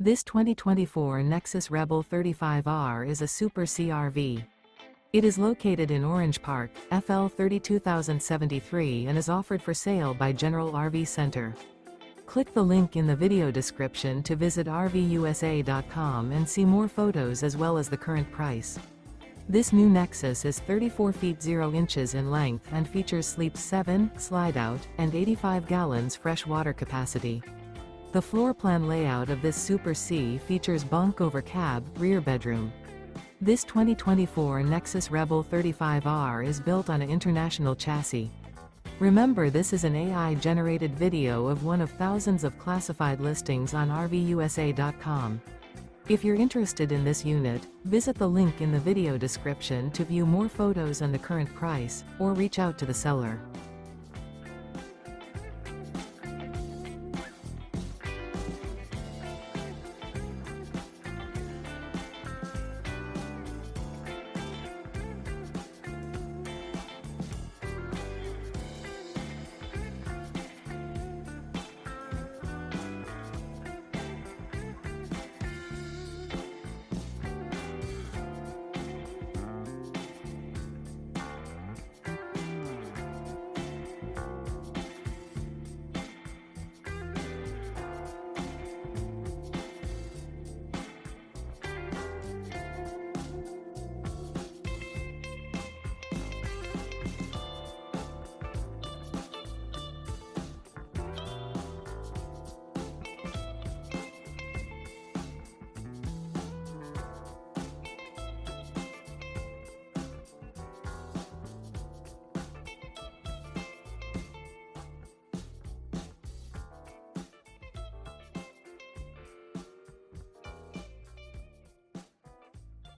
This 2024 Nexus Rebel 35R is a Super CRV. It is located in Orange Park, FL 32073 and is offered for sale by General RV Center. Click the link in the video description to visit RVUSA.com and see more photos as well as the current price. This new Nexus is 34 feet 0 inches in length and features sleeps 7, Slideout, and 85 gallons fresh water capacity. The floor plan layout of this Super C features bunk over cab, rear bedroom. This 2024 Nexus Rebel 35R is built on an international chassis. Remember, this is an AI-generated video of one of thousands of classified listings on RVUSA.com. If you're interested in this unit, visit the link in the video description to view more photos and the current price, or reach out to the seller.